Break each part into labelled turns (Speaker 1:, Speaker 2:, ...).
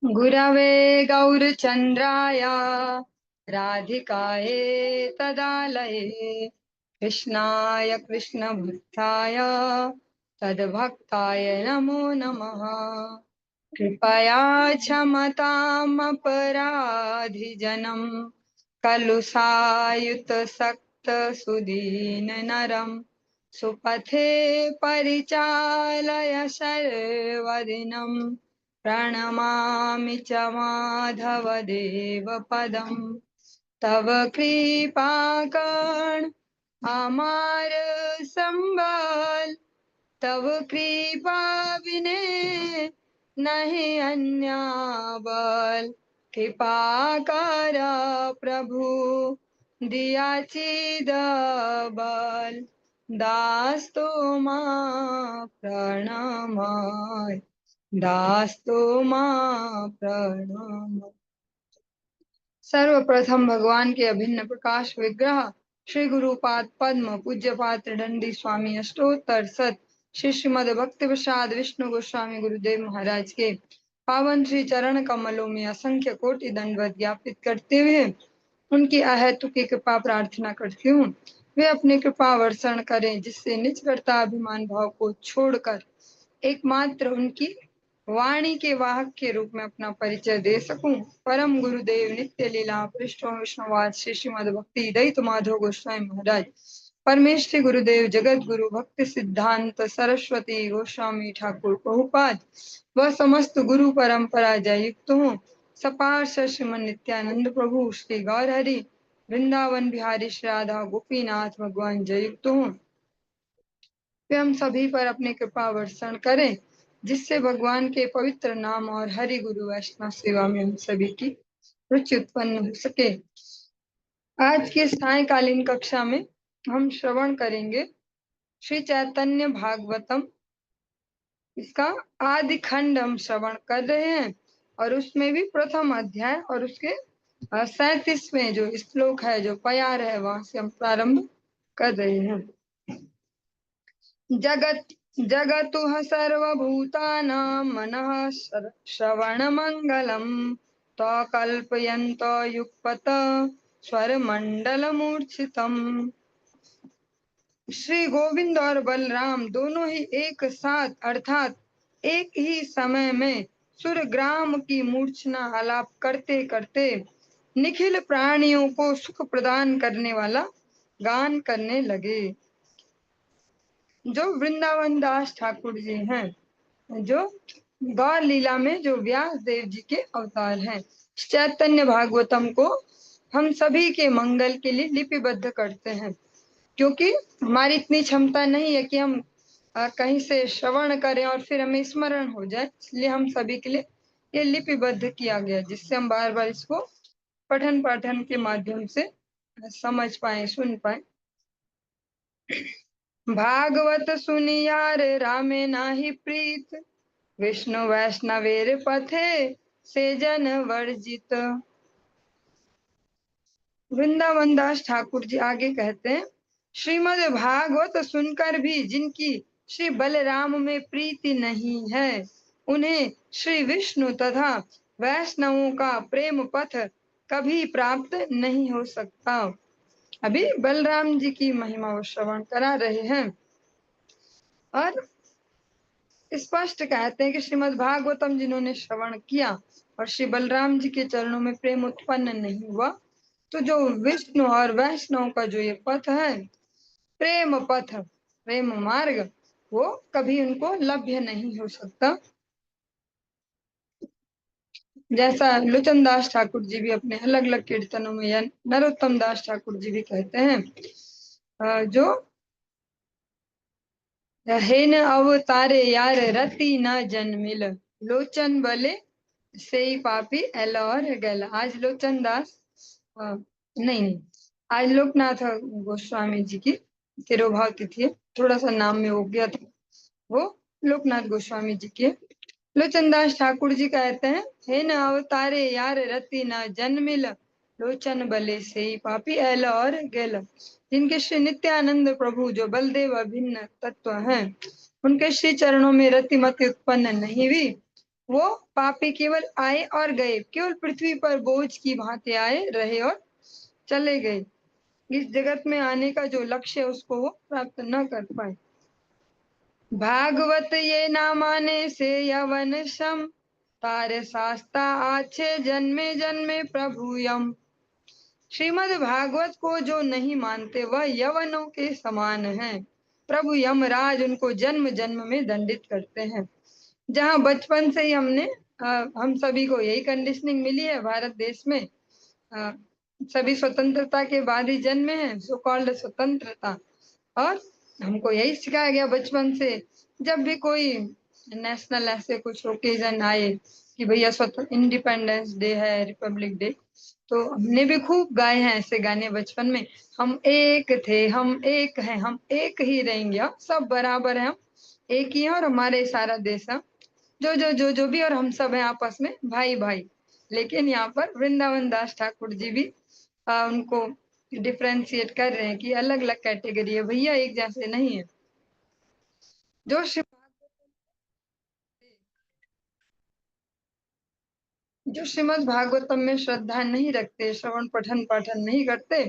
Speaker 1: गुरवे गौरचन्द्राय राधिकायै तदालये कृष्णाय कृष्णभक्ताय तद्भक्ताय नमो नमः। कृपया क्षमतामपराधिजनं खलु सायुतसक्तसुदीननरं सुपथे परिचालय सर्वदिनं प्रणमामि च माधवदेवपदं तव कृपाकर्ण अमार संबल तव कृपा बिने नहीं अन्य बल कृपा कर प्रभु दिया चिद बल दास तो मां प्रणमाय दास तो मां प्रणमाय। सर्वप्रथम भगवान के अभिन्न प्रकाश विग्रह श्री गुरुपाद पद्म पूज्य पात्र दंडी स्वामी अष्टोत्तर सत श्री श्रीमद भक्ति प्रसाद विष्णु गोस्वामी गुरुदेव महाराज के पावन श्री चरण कमलों में असंख्य कोटि दंडवत ज्ञापित करते हुए उनकी अहेतुकी कृपा प्रार्थना करती हूँ। वे अपनी कृपा वर्षण करें जिससे निज कर्ता अभिमान भाव को छोड़कर एकमात्र उनकी वाणी के वाहक के रूप में अपना परिचय दे सकूं। परम गुरुदेव नित्य लीला पृष्ठों विष्णुवाद श्री श्रीमद भक्ति दयित माधव गोस्वामी महाराज परमेश्वरी गुरुदेव जगत गुरु भक्ति सिद्धांत सरस्वती गोस्वामी ठाकुर प्रभुपाद व समस्त गुरु परंपरा जय युक्त हूँ। सपार्श श्रीमन नित्यानंद प्रभु श्री गौर हरि वृंदावन बिहारी श्री राधा गोपीनाथ भगवान जय युक्त हूँ। वे हम सभी पर अपनी कृपा वर्षण करें जिससे भगवान के पवित्र नाम और हरि गुरु वैष्णव सेवा में हम सभी की रुचि उत्पन्न हो सके। आज की सायकालीन कक्षा में हम श्रवण करेंगे श्री चैतन्य भागवतम। इसका आदि खंड हम श्रवण कर रहे हैं और उसमें भी प्रथम अध्याय और उसके 37वें जो श्लोक है जो प्यार है वहां से हम प्रारंभ कर रहे हैं। जगत जगतुः सर्वभूतानां मनः श्रवणमङ्गलं त्वकल्पयन्तो युगपत स्वरमंडलमूर्छितम्। श्री गोविंद और बलराम दोनों ही एक साथ अर्थात एक ही समय में सुरग्राम की मूर्छना आलाप करते करते निखिल प्राणियों को सुख प्रदान करने वाला गान करने लगे। जो वृंदावन दास ठाकुर जी हैं, जो गौर लीला में जो व्यास देव जी के अवतार हैं, चैतन्य भागवतम को हम सभी के मंगल के लिए लिपिबद्ध करते हैं क्योंकि हमारी इतनी क्षमता नहीं है कि हम कहीं से श्रवण करें और फिर हमें स्मरण हो जाए, इसलिए हम सभी के लिए ये लिपिबद्ध किया गया जिससे हम बार बार इसको पठन पाठन के माध्यम से समझ पाए सुन पाए। भागवत सुनियार रामे नाही प्रीत विष्णु वैष्णवेर पथे से जन वर्जित। वृंदावन दास ठाकुर जी आगे कहते हैं, श्रीमद भागवत सुनकर भी जिनकी श्री बलराम में प्रीति नहीं है उन्हें श्री विष्णु तथा वैष्णवों का प्रेम पथ कभी प्राप्त नहीं हो सकता। अभी बलराम जी की महिमा व श्रवण करा रहे हैं और स्पष्ट कहते हैं कि श्रीमद् भागवतम जिन्होंने श्रवण किया और श्री बलराम जी के चरणों में प्रेम उत्पन्न नहीं हुआ तो जो विष्णु और वैष्णव का जो ये पथ है प्रेम पथ प्रेम मार्ग वो कभी उनको लभ्य नहीं हो सकता। जैसा लोचन दास ठाकुर जी भी अपने अलग अलग कीर्तनों में या नरोत्तम दास ठाकुर जी भी कहते हैं, जो हेन अवतारे यार रति न जन्मिल लोचन बले से ही पापी एल और गल। आज लोचन दास नहीं, आज लोकनाथ गोस्वामी जी की तिरुभाव तिथि है, थोड़ा सा नाम में हो गया था, वो लोकनाथ गोस्वामी जी के। लोचन दास ठाकुर जी कहते हैं, हे न अवतारे यार रति न जन्मिल लोचन बले से ही पापी एल और गेल। जिनके श्री नित्यानंद प्रभु जो बलदेव अभिन्न तत्व हैं उनके श्री चरणों में रतिमति उत्पन्न नहीं हुई वो पापी केवल आए और गए, केवल पृथ्वी पर बोझ की भांति आए, रहे और चले गए। इस जगत में आने का जो लक्ष्य है उसको वो प्राप्त न कर पाए। भागवत ये ना माने से यवन सम, तारे शास्ता आछे जन्मे जन्मे प्रभु यम। श्रीमद् भागवत को जो नहीं मानते वह यवनों के समान हैं। प्रभु यमराज उनको जन्म जन्म में दंडित करते हैं। जहाँ बचपन से ही हम सभी को यही कंडीशनिंग मिली है भारत देश में। अ, सभी स्वतंत्रता के बाद ही जन्मे हैं, सो कॉल्ड स्वतंत्रता। और हमको यही सिखाया गया बचपन से, जब भी कोई नेशनल ऐसे कुछ ओकेजन आए कि भैया स्वतंत्र इंडिपेंडेंस डे है, रिपब्लिक डे, तो हमने भी खूब गाए हैं ऐसे गाने बचपन में। हम एक थे, हम एक हैं, हम एक ही रहेंगे, हम सब बराबर हैं, हम एक ही हैं और हमारे सारा देश है, जो भी, और हम सब हैं आपस में भाई भाई। लेकिन यहाँ पर वृंदावन दास ठाकुर जी भी उनको डिफ्रेंशिएट कर रहे हैं कि अलग अलग कैटेगरी है भैया, एक जैसे नहीं है। जो श्रीमद् भागवतम में श्रद्धा नहीं रखते, श्रवण पठन पाठन नहीं करते,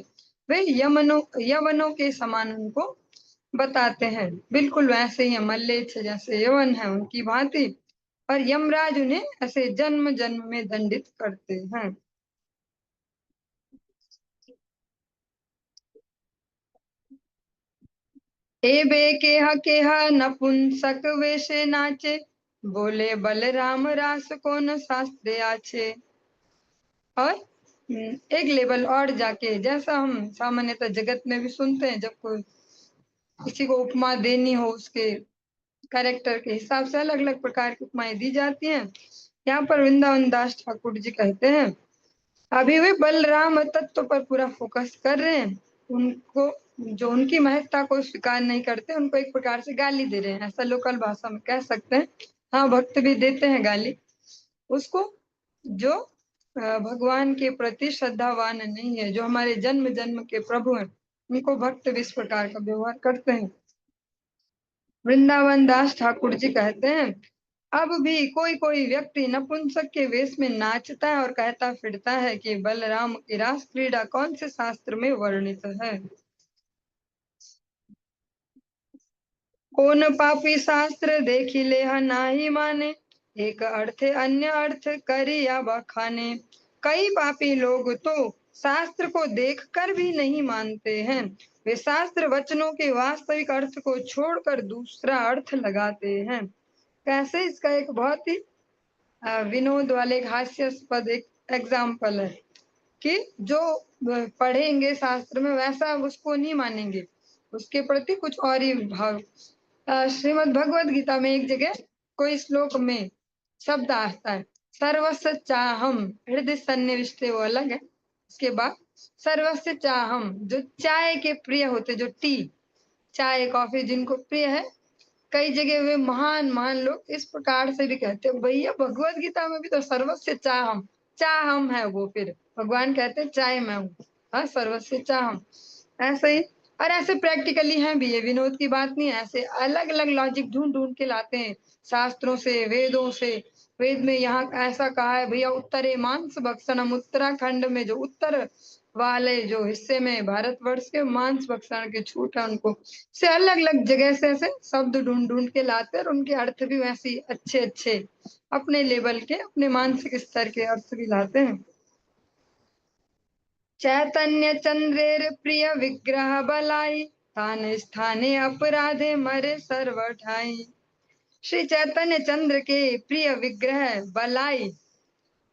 Speaker 1: वे यवनों के समान उनको बताते हैं। बिल्कुल वैसे ही मल्लेच्छ जैसे यवन है उनकी भांति, और यमराज उन्हें ऐसे जन्म जन्म में दंडित करते हैं। ए बे केहा नपुंसक वेशे नाचे, बोले बलराम रास को न शास्त्रे आछे। और एक लेवल और जाके, जैसा हम सामान्यतः जगत में भी सुनते हैं, जब कोई किसी को उपमा देनी हो उसके कैरेक्टर के हिसाब से अलग अलग प्रकार की उपमाएं दी जाती हैं। यहाँ पर वृंदावन दास ठाकुर जी कहते हैं, अभी वे बलराम तत्व पर पूरा फोकस कर रहे हैं। उनको, जो उनकी महत्ता को स्वीकार नहीं करते, उनको एक प्रकार से गाली दे रहे हैं, ऐसा लोकल भाषा में कह सकते हैं। हाँ, भक्त भी देते हैं गाली उसको, जो भगवान के प्रति श्रद्धावान नहीं है, जो हमारे जन्म जन्म के प्रभु हैं, उनको भक्त भी इस प्रकार का व्यवहार करते हैं। वृंदावन दास ठाकुर जी कहते हैं, अब भी कोई कोई व्यक्ति नपुंसक के वेश में नाचता है और कहता फिरता है कि बलराम की रास क्रीड़ा कौन से शास्त्र में वर्णित है। कौन पापी शास्त्र देखी ले नाही माने, एक अर्थ अन्य अर्थ करिया बखाने। कई पापी लोग तो शास्त्र को देखकर भी नहीं मानते हैं, वे शास्त्र वचनों के वास्तविक अर्थ को छोड़कर दूसरा अर्थ लगाते हैं। कैसे, इसका एक बहुत ही विनोद वाले हास्यास्पद एक एग्जाम्पल है कि जो पढ़ेंगे शास्त्र में वैसा उसको नहीं मानेंगे, उसके प्रति कुछ और ही भाव। श्रीमद् भगवद गीता में एक जगह कोई श्लोक में शब्द आता है, सर्वस्व चाहम हृदय सन्निविष्टे, वो अलग है। उसके बाद सर्वस्व चाहम, जो चाय के प्रिय होते, जो टी चाय कॉफी जिनको प्रिय है, कई जगह वे महान महान लोग इस प्रकार से भी कहते हैं, भैया भगवत गीता में भी तो सर्वस्व चाहम, चाहम है वो, फिर भगवान कहते हैं चाय मैं हूँ। हाँ, सर्वस्व चाहम ऐसे ही। और ऐसे प्रैक्टिकली हैं भी, ये विनोद की बात नहीं है, ऐसे अलग अलग लॉजिक ढूंढ ढूंढ के लाते हैं शास्त्रों से, वेदों से। वेद में यहाँ ऐसा कहा है भैया, उत्तरे मांस भक्षणम, उत्तराखंड में जो उत्तर वाले जो हिस्से में भारतवर्ष के मांस भक्षण की छूट है उनको, से अलग अलग जगह से ऐसे शब्द ढूंढ ढूंढ के लाते हैं, और उनके अर्थ भी वैसे ही अच्छे अच्छे अपने लेवल के, अपने मानसिक स्तर के अर्थ भी लाते हैं। चैतन्य चंद्रेर प्रिय विग्रह बलाई, थाने स्थाने अपराधे मरे सर्व ठाई। श्री चैतन्य चंद्र के प्रिय विग्रह बलाई,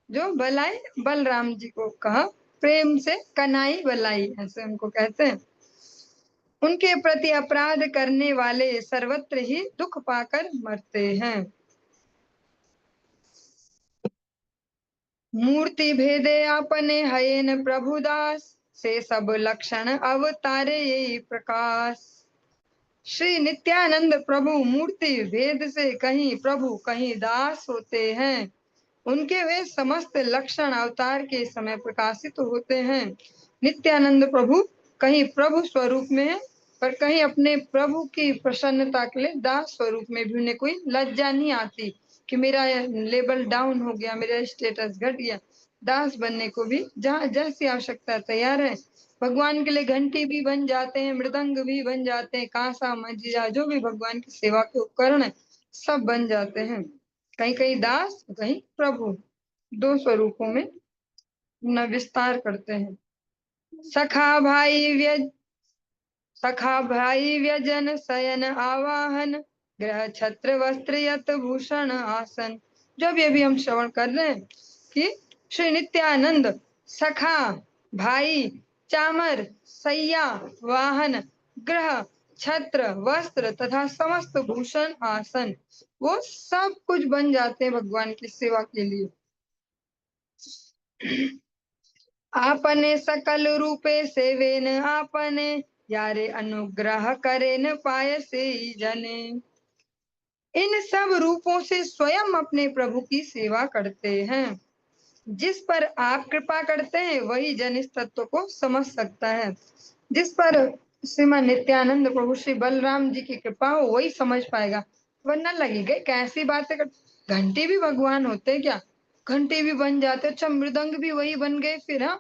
Speaker 1: जो बलाई बलराम जी को कहा प्रेम से, कनाई बलाई ऐसे उनको कहते हैं। उनके प्रति अपराध करने वाले सर्वत्र ही दुख पाकर मरते हैं। मूर्ति भेदे आपने हयेन प्रभुदास, से सब लक्षण अवतारे यही प्रकाश। श्री नित्यानंद प्रभु मूर्ति भेद से कहीं प्रभु कहीं दास होते हैं। उनके वे समस्त लक्षण अवतार के समय प्रकाशित होते हैं। नित्यानंद प्रभु कहीं प्रभु स्वरूप में है, पर कहीं अपने प्रभु की प्रसन्नता के लिए दास स्वरूप में भी उन्हें कोई लज्जा नहीं आती कि मेरा लेवल डाउन हो गया, मेरा स्टेटस घट गया। दास बनने को भी जहाँ जैसी आवश्यकता तैयार है। भगवान के लिए घंटी भी बन जाते हैं, मृदंग भी बन जाते हैं, कांसा मंजीरा जो भी भगवान की सेवा के उपकरण है सब बन जाते हैं। कहीं कहीं दास, कहीं प्रभु, दो स्वरूपों में अपना विस्तार करते हैं। सखा भाई व्यज सखा भाई व्यजन शयन आवाहन, ग्रह छत्र वस्त्र यत भूषण आसन। जो भी अभी हम श्रवण कर रहे हैं कि श्री नित्यानंद सखा, भाई, चामर, सैया, वाहन, ग्रह, छत्र, वस्त्र तथा समस्त भूषण आसन, वो सब कुछ बन जाते हैं भगवान की सेवा के लिए। आपने सकल रूपे सेवेन आपने, यारे अनुग्रह करे न पाय से जने। इन सब रूपों से स्वयं अपने प्रभु की सेवा करते हैं। जिस पर आप कृपा करते हैं वही जन इस तत्व को समझ सकता है। जिस पर श्रीमान नित्यानंद प्रभु श्री बलराम जी की कृपा हो वही समझ पाएगा, वरना लगेगा कैसी बातें कर। घंटे भी भगवान होते हैं क्या? घंटे भी बन जाते, अच्छा मृदंग भी वही बन गए फिर। हाँ,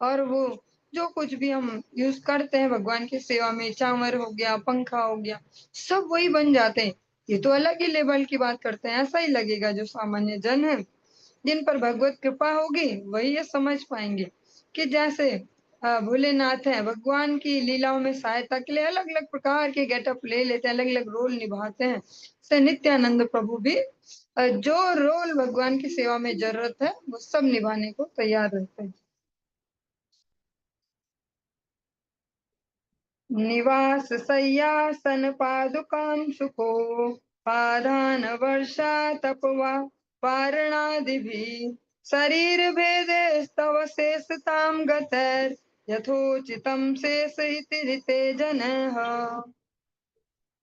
Speaker 1: और वो जो कुछ भी हम यूज करते हैं भगवान की सेवा में, चामर हो गया, पंखा हो गया, सब वही बन जाते हैं। ये तो अलग ही लेवल की बात करते हैं। ऐसा ही लगेगा जो सामान्य जन है, जिन पर भगवत कृपा होगी वही ये समझ पाएंगे कि जैसे भोलेनाथ है, भगवान की लीलाओं में सहायता के लिए अलग अलग प्रकार के गेटअप ले लेते हैं, अलग अलग रोल निभाते हैं। से नित्यानंद प्रभु भी जो रोल भगवान की सेवा में जरूरत है वो सब निभाने को तैयार रहते हैं। निवास शय्यासन पादुकां सुखो, पादान वर्षा तपवा वारणादिभिः, शरीर भेदे स्तव शेषतां गतैर्, यथोचितं शेष इति ऋते जनः।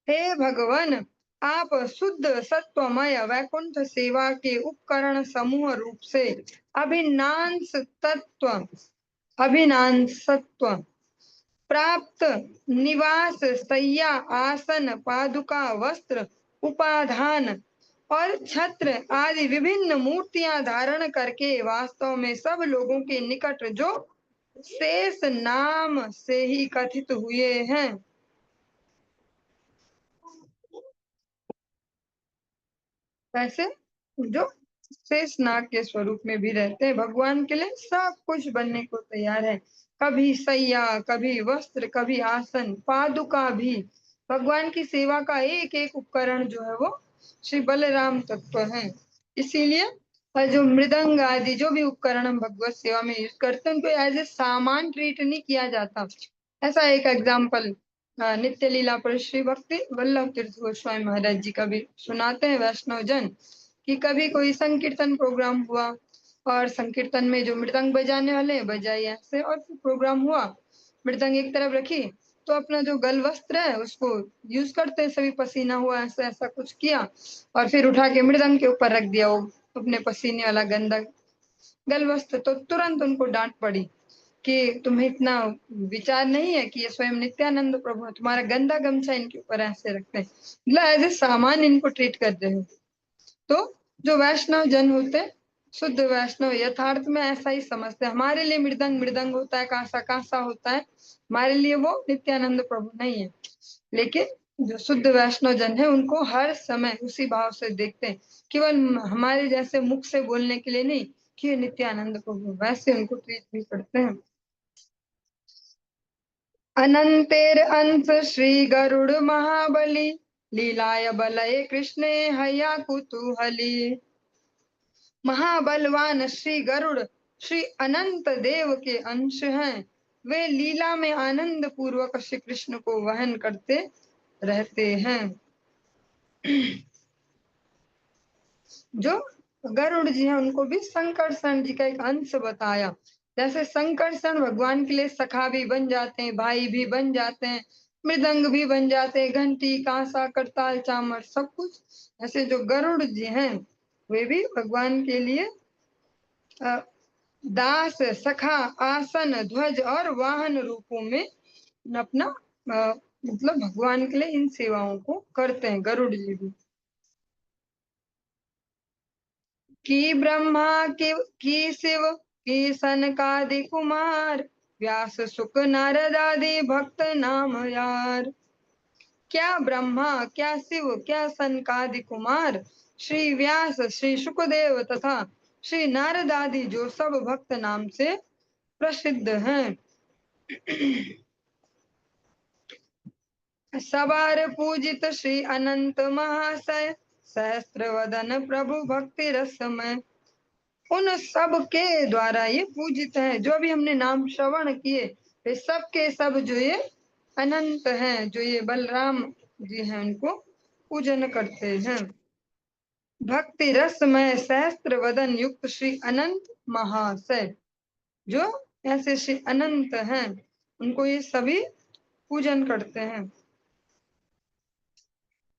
Speaker 1: हे भगवान, आप शुद्ध सत्वमय वैकुंठ सेवा के उपकरण समूह रूप से अभिनांश तत्व, अभिनांसत्व प्राप्त, निवास शैया आसन पादुका वस्त्र उपाधान और छत्र आदि विभिन्न मूर्तियां धारण करके वास्तव में सब लोगों के निकट जो शेष नाम से ही कथित हुए हैं, वैसे जो शेष नाग के स्वरूप में भी रहते हैं, भगवान के लिए सब कुछ बनने को तैयार है। कभी सैया, कभी वस्त्र, कभी आसन, पादुका भी। भगवान की सेवा का एक एक उपकरण जो है वो श्री बलराम तत्व है। इसीलिए जो मृदंग आदि जो भी उपकरण हम भगवत सेवा में यूज करते हैं उनको एज ए सामान ट्रीट नहीं किया जाता। ऐसा एक एग्जाम्पल नित्य लीला पर श्री भक्ति वल्लभ तीर्थ गोस्वामी महाराज जी का भी सुनाते हैं वैष्णव जन, कि कभी कोई संकीर्तन प्रोग्राम हुआ और संकीर्तन में जो मृदंग बजाने वाले बजाई ऐसे, और फिर प्रोग्राम हुआ, मृदंग एक तरफ रखी तो अपना जो गल वस्त्र है उसको यूज करते हैं सभी, पसीना हुआ ऐसा ऐसा कुछ किया और फिर उठा के मृदंग के ऊपर रख दिया वो अपने पसीने वाला गंदा गल वस्त्र। तो तुरंत उनको डांट पड़ी कि तुम्हें इतना विचार नहीं है कि ये स्वयं नित्यानंद प्रभु है, तुम्हारा गंदा गमछा इनके ऊपर ऐसे रखते हैं, मतलब एज ए सामान इनको ट्रीट कर रहे हो। तो जो वैष्णव जन होते हैं, शुद्ध वैष्णव यथार्थ में ऐसा ही समझते हैं। हमारे लिए मृदंग मृदंग होता है, कांसा कांसा होता है, हमारे लिए वो नित्यानंद प्रभु नहीं है। लेकिन जो शुद्ध वैष्णव जन है उनको हर समय उसी भाव से देखते हैं, केवल हमारे जैसे मुख से बोलने के लिए नहीं कि ये नित्यानंद प्रभु, वैसे उनको ट्रीट भी करते हैं। अनंतेर अंश श्री गरुड़ महाबली, लीलाय बलय कृष्णे हया कुतूहली। महाबलवान श्री गरुड़ श्री अनंत देव के अंश हैं। वे लीला में आनंद पूर्वक श्री कृष्ण को वहन करते रहते हैं। जो गरुड़ जी हैं उनको भी संकर्षण जी का एक अंश बताया। जैसे संकर्षण भगवान के लिए सखा भी बन जाते हैं, भाई भी बन जाते हैं, मृदंग भी बन जाते हैं, घंटी कांसा करताल चामर सब कुछ। ऐसे जो गरुड़ जी हैं वे भी भगवान के लिए दास, सखा, आसन, ध्वज और वाहन रूपों में अपना मतलब भगवान के लिए इन सेवाओं को करते हैं, गरुड़ जी भी। की ब्रह्मा की शिव की सनकादि कुमार, व्यास सुख नारद आदि भक्त नाम यार। क्या ब्रह्मा, क्या शिव, क्या सनकादि कुमार, श्री व्यास, श्री सुखदेव तथा श्री नारद आदि जो सब भक्त नाम से प्रसिद्ध हैं। सबार पूजित श्री अनंत महाशय, सहस्त्र वदन प्रभु भक्ति रसमय। उन सब के द्वारा ये पूजित है, जो भी हमने नाम श्रवण किए वे सब के सब जो ये अनंत हैं, जो ये बलराम जी हैं उनको पूजन करते हैं। भक्ति रसमय सहस्त्र वदन युक्त श्री अनंत महाशय, जो ऐसे श्री अनंत हैं उनको ये सभी पूजन करते हैं।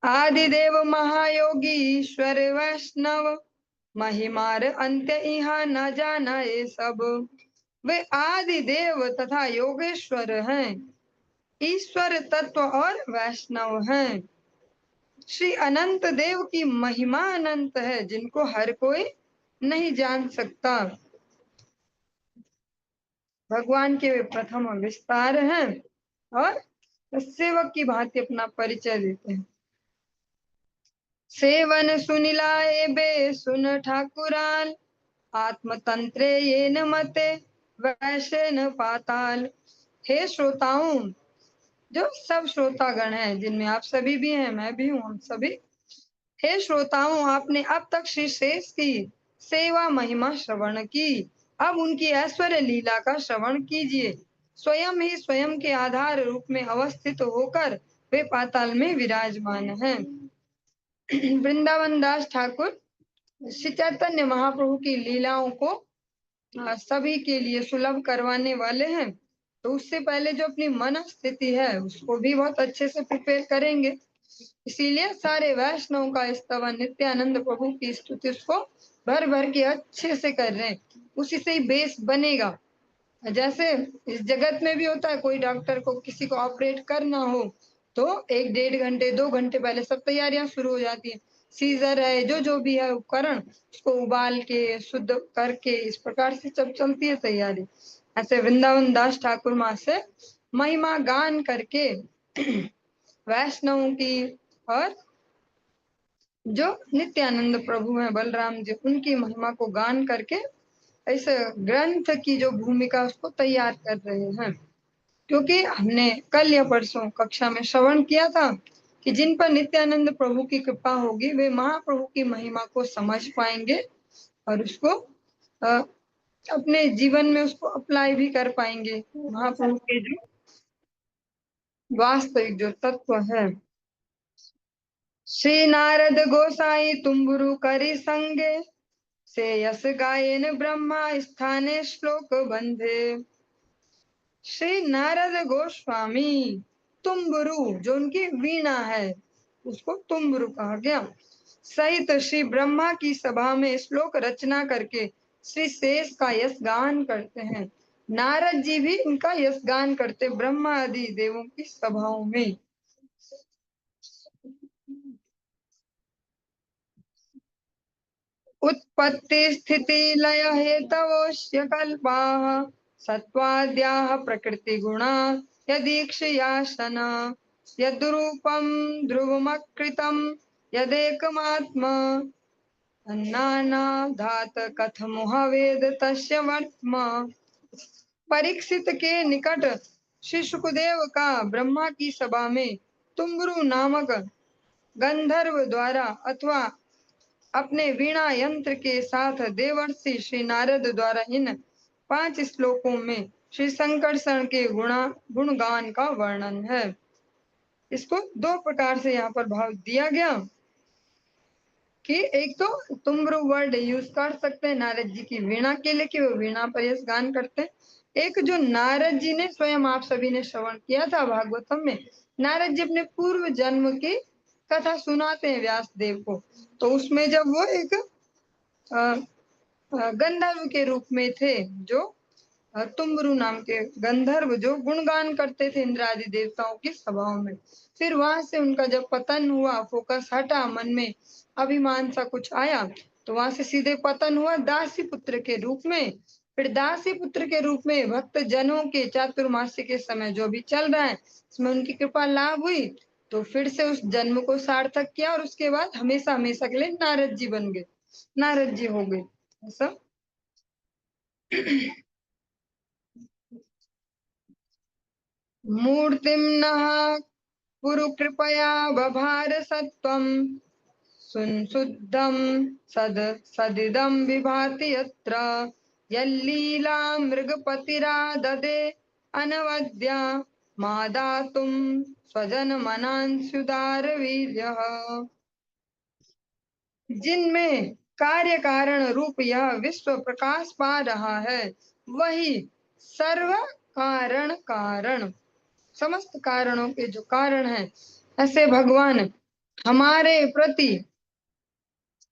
Speaker 1: आदिदेव महायोगी ईश्वर वैष्णव, महिमार अंत्य यहाँ न जाना ये सब। वे आदि देव तथा योगेश्वर हैं, ईश्वर तत्व और वैष्णव हैं। श्री अनंत देव की महिमा अनंत है, जिनको हर कोई नहीं जान सकता। भगवान के वे प्रथम विस्तार हैं और सेवक की भांति अपना परिचय देते हैं। सेवन सुनिलाए बे सुन ठाकुराल, आत्मतंत्रे ये न मते वैसे न पाताल। हे श्रोताओं, जो सब श्रोतागण हैं, जिनमें आप सभी भी हैं, मैं भी हूँ, हम सभी। हे श्रोताओं, आपने अब तक श्री शेष की सेवा महिमा श्रवण की, अब उनकी ऐश्वर्य लीला का श्रवण कीजिए। स्वयं ही स्वयं के आधार रूप में अवस्थित होकर वे पाताल में विराजमान हैं। वृंदावन दास ठाकुर श्री चैतन्य महाप्रभु की लीलाओं को सभी के लिए सुलभ करवाने वाले हैं। तो उससे पहले जो अपनी मन स्थिति है उसको भी बहुत अच्छे से प्रिपेयर करेंगे। इसीलिए सारे वैष्णव का स्तवन नित्यानंद प्रभु की स्तुति उसको भर भर के अच्छे से कर रहे हैं, उसी से ही बेस बनेगा। जैसे इस जगत में भी होता है, कोई डॉक्टर को किसी को ऑपरेट करना हो तो 1-1.5 घंटे 2 घंटे पहले सब तैयारियां शुरू हो जाती है। सीजर है, जो जो भी है उपकरण, उसको उबाल के शुद्ध करके इस प्रकार से सब चलती है तैयारी। ऐसे वृंदावन दास ठाकुर माँ से महिमा गान करके वैष्णवों की और जो नित्यानंद प्रभु हैं बलराम जी, उनकी महिमा को गान करके इस ग्रंथ की जो भूमिका उसको तैयार कर रहे हैं। क्योंकि हमने कल या परसों कक्षा में श्रवण किया था कि जिन पर नित्यानंद प्रभु की कृपा होगी वे महाप्रभु की महिमा को समझ पाएंगे और उसको अपने जीवन में उसको अप्लाई भी कर पाएंगे, महाप्रभु के जो वास्तविक जो तत्व है। श्री नारद गोसाई तुम्बुरु करी संगे, से यस गायन ब्रह्मा स्थाने श्लोक बंधे। श्री नारद गोस्वामी तुम्बुरु, जो उनकी वीणा है उसको तुम्बुरु कहा गया, सहित श्री ब्रह्मा की सभा में श्लोक रचना करके श्री शेष का यश गान करते हैं। नारद जी भी इनका यश गान करते ब्रह्मा आदि देवों की सभाओं में। उत्पत्ति स्थिति लय हेतवोश्य कल्पाः, सत्त्वाद्याः प्रकृति गुणा यदीक्षयासन, यद्रूपं ध्रुवमकृतं यदेकमात्मा, अन्नानाधात कथमुह वेद तस्य वर्त्म। परीक्षित के निकट श्री सुखदेव का ब्रह्मा की सभा में तुम्बुरु नामक गंधर्व द्वारा अथवा अपने वीणा यंत्र के साथ देवर्षि श्री नारद द्वारा इन 5 श्लोकों में श्री संकर्षण के गुणगान का वर्णन है। इसको 2 प्रकार से यहाँ पर भाव दिया गया कि एक तो तुम्बुरु वर्ड यूज कर सकते हैं नारद जी की वीणा के लिए कि वो वीणा पर यश गान करते हैं। एक जो नारद जी ने स्वयं आप सभी ने श्रवण किया था भागवतम में, नारद जी अपने पूर्व जन्म की कथा सुनाते हैं व्यास देव को। तो उसमें जब वो एक गंधर्व के रूप में थे, जो तुम्बुरु नाम के गंधर्व जो गुणगान करते थे इंद्र आदि देवताओं की सभाओं में, फिर वहां से उनका जब पतन हुआ, फोकस हटा, मन में अभिमान सा कुछ आया, तो वहां से सीधे पतन हुआ दासी पुत्र के रूप में। फिर दासी पुत्र के रूप में भक्त जनों के चातुर्मास्य के समय जो भी चल रहा है इसमें उनकी कृपा लाभ हुई, तो फिर से उस जन्म को सार्थक किया और उसके बाद हमेशा हमेशा के लिए नारद जी बन गए, नारद जी हो गए ऐसा। मूर्तिम नः कुरु कृपया बभार सत्वम सुन्दं सद सदिदं विभाति यत्र यल्लीला मृगपतिराददे अनवद्या मादातुं स्वजनमनांशुदारवीर्यः। जिनमें कार्य कारण रूप यह विश्व प्रकाश पा रहा है वही सर्व कारण कारण, समस्त कारणों के जो कारण है, ऐसे भगवान हमारे प्रति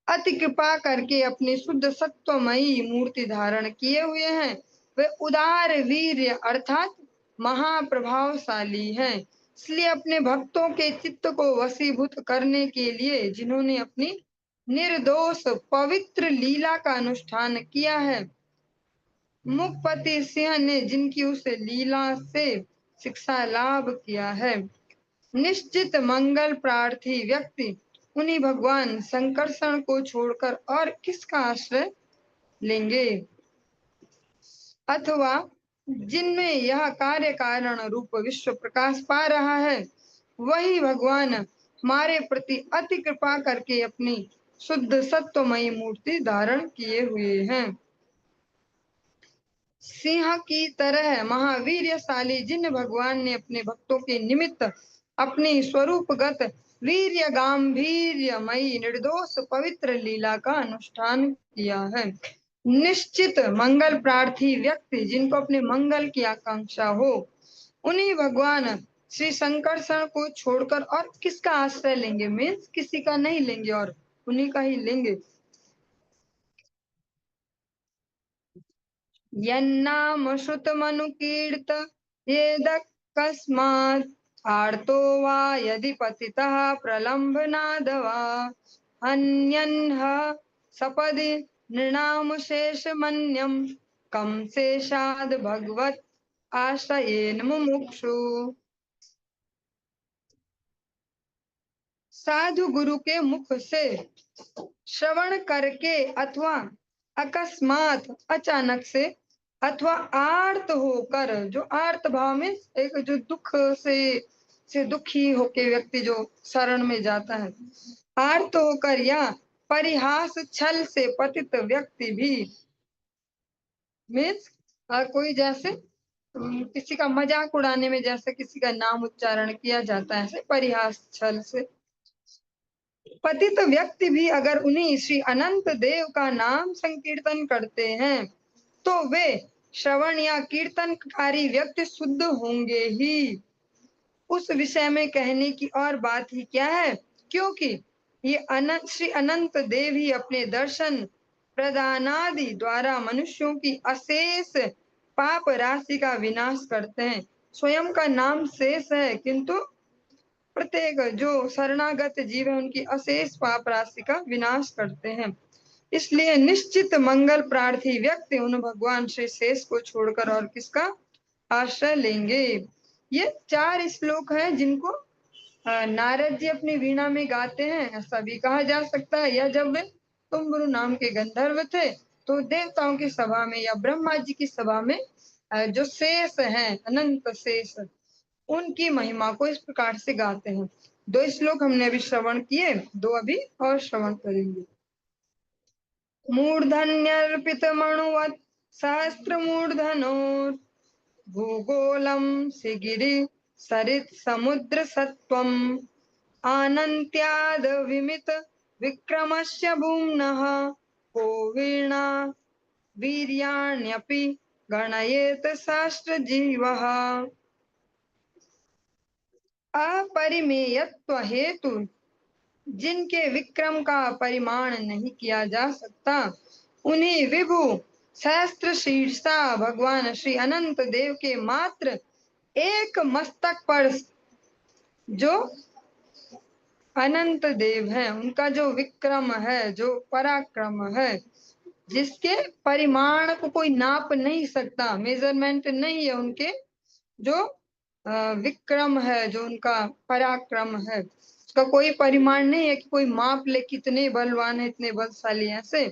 Speaker 1: अति कृपा करके अपनी शुद्ध सत्वमयी मूर्ति धारण किए हुए हैं। वे उदार वीर्य अर्थात महाप्रभावशाली हैं। इसलिए अपने भक्तों के चित्त को वशीभूत करने के लिए जिन्होंने अपनी निर्दोष पवित्र लीला का अनुष्ठान किया है, मुखपति सिंह ने जिनकी उस लीला से शिक्षा लाभ किया है, निश्चित मंगल प्रार्थी व्यक्ति उन्हीं भगवान संकर्षण को छोड़कर और किसका आश्रय लेंगे। अथवा जिनमें यह कार्य कारण रूप विश्व प्रकाश पा रहा है वही भगवान हमारे प्रति अति कृपा करके अपनी शुद्ध सत्वमयी मूर्ति धारण किए हुए हैं। सिंह की तरह महावीरशाली जिन भगवान ने अपने भक्तों के निमित्त अपनी स्वरूपगत वीर्य गांभीर्यमयी निर्दोष पवित्र लीला का अनुष्ठान किया है। निश्चित मंगल प्रार्थी व्यक्ति जिनको अपने मंगल की आकांक्षा हो, उन्हीं भगवान श्री संकर्षण को छोड़कर और किसका आश्रय लेंगे, मीन्स किसी का नहीं लेंगे और उन्हीं का ही लेंगे। यन्नाम श्रुतमनुकीर्त येदकस्मात् आर्तो वा यदि पतितः प्रलम्भनाद वा अन्यन्ह सपदि नृणाम शेषमन्यं कं शेषाद् भगवत् आश्रयेन मुमुक्षु। साधु गुरु के मुख से श्रवण करके अथवा अकस्मात अचानक से अथवा आर्त होकर, जो आर्त भाव में एक जो दुख से दुखी होके व्यक्ति जो शरण में जाता है, आर्त होकर या परिहास छल से पतित व्यक्ति भी, मीन्स कोई जैसे किसी का मजाक उड़ाने में जैसे किसी का नाम उच्चारण किया जाता है, ऐसे परिहास छल से पतित व्यक्ति भी अगर उन्हीं श्री अनंत देव का नाम संकीर्तन करते हैं तो वे श्रवण या कीर्तनकारी व्यक्ति शुद्ध होंगे ही। उस विषय में कहने की और बात ही क्या है, क्योंकि ये अनंत श्री अनंत देव ही अपने दर्शन प्रदानादि द्वारा मनुष्यों की अशेष पाप राशि का विनाश करते हैं। स्वयं का नाम शेष है किंतु प्रत्येक जो शरणागत जीव है उनकी अशेष पाप राशि का विनाश करते हैं। इसलिए निश्चित मंगल प्रार्थी व्यक्ति उन भगवान श्री शेष को छोड़कर और किसका आश्रय लेंगे। ये 4 श्लोक हैं जिनको नारद जी अपनी वीणा में गाते हैं, ऐसा भी कहा जा सकता है। या जब वे तुम्बुरु नाम के गंधर्व थे तो देवताओं की सभा में या ब्रह्मा जी की सभा में जो शेष हैं, अनंत शेष, उनकी महिमा को इस प्रकार से गाते हैं। 2 श्लोक हमने अभी श्रवण किए, 2 अभी और श्रवण करेंगे। मूर्धन्यर्पित मणुवत् सहस्त्र मूर्धनो भूगोलम सिगिरि सरित समुद्र सत्वम आनन्त्याद विमित विक्रमस्य भूम्नः को वीणा वीर्याण्यपि गणयेत शास्त्र जीवः। अपरिमेयत्व हेतु जिनके विक्रम का परिमाण नहीं किया जा सकता, उन्हीं विभु सहस्त्र शीर्षा भगवान श्री अनंत देव के मात्र एक मस्तक पर जो अनंत देव है, उनका जो विक्रम है, जो पराक्रम है, जिसके परिमाण को कोई नाप नहीं सकता, मेजरमेंट नहीं है उनके, जो विक्रम है, जो उनका पराक्रम है, उसका कोई परिमाण नहीं है कि कोई माप ले कितने बलवान है, इतने बलशाली ऐसे।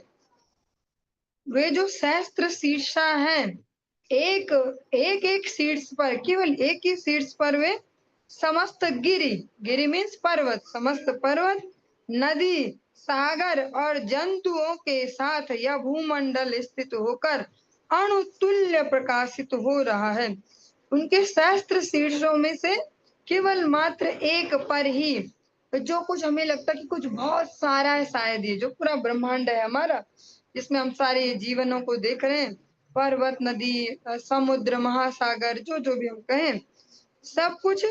Speaker 1: वे जो सहस्त्र शीर्षा है, एक एक एक शीर्ष पर, केवल एक ही शीर्ष पर वे समस्त गिरि, गिरि मीन्स पर्वत, समस्त पर्वत, नदी, सागर और जंतुओं के साथ यह भूमंडल स्थित होकर अणुतुल्य प्रकाशित हो रहा है। उनके सहस्त्र शीर्षों में से केवल मात्र एक पर ही जो कुछ हमें लगता है कि कुछ बहुत सारा है, शायद ये जो पूरा ब्रह्मांड है हमारा, जिसमें हम सारे जीवनों को देख रहे हैं, पर्वत, नदी, समुद्र, महासागर, जो जो भी हम कहें, सब कुछ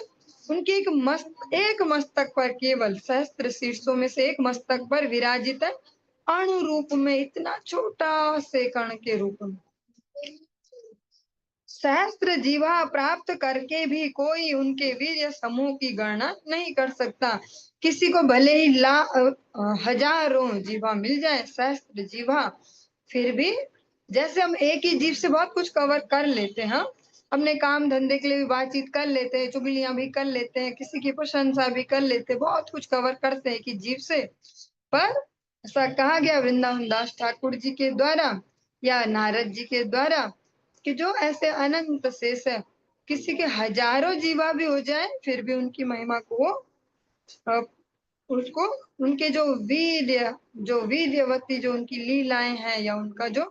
Speaker 1: उनके एक मस्तक पर, केवल सहस्त्र शीर्षों में से एक मस्तक पर विराजित है, अणु रूप में, इतना छोटा से कण के रूप में। सहस्त्र जीवा प्राप्त करके भी कोई उनके वीर्य समूह की गणना नहीं कर सकता। किसी को भले ही हजारों जीवा मिल जाए, सहस्त्र जीवा, फिर भी जैसे हम एक ही जीव से बहुत कुछ कवर कर लेते हैं, अपने काम धंधे के लिए भी बातचीत कर लेते हैं, चुगलियां भी कर लेते हैं, किसी की प्रशंसा भी कर लेते हैं, बहुत कुछ कवर करते हैं कि जीव से। पर ऐसा कहा गया वृंदावन दास ठाकुर जी के द्वारा या नारद जी के द्वारा कि जो ऐसे अनंत शेष है, किसी के हजारों जीवा भी हो जाए फिर भी उनकी महिमा को उसको, उनके जो वीर्यवती जो उनकी लीलाएं हैं या उनका जो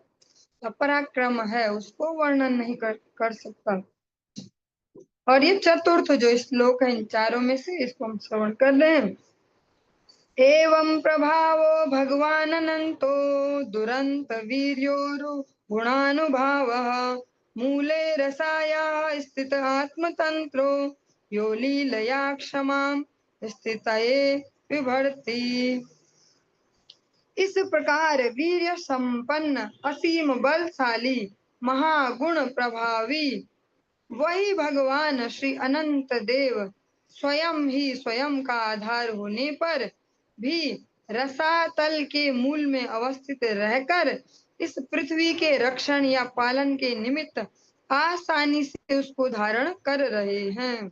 Speaker 1: पराक्रम है, उसको वर्णन नहीं कर सकता। और ये चतुर्थ जो श्लोक है इन चारों में से, इसको हम श्रवण कर रहे हैं। एवं प्रभावो भगवान अनंतो दुरंत वीर्योरु गुणानुभावः मूले रसाया स्थित आत्मतंत्रो यो लीलया क्षमां स्थितये विभर्ति। इस प्रकार वीर्य संपन्न, असीम बलशाली, महागुण प्रभावी वही भगवान श्री अनंत देव स्वयं ही स्वयं का आधार होने पर भी रसातल के मूल में अवस्थित रहकर इस पृथ्वी के रक्षण या पालन के निमित्त आसानी से उसको धारण कर रहे हैं।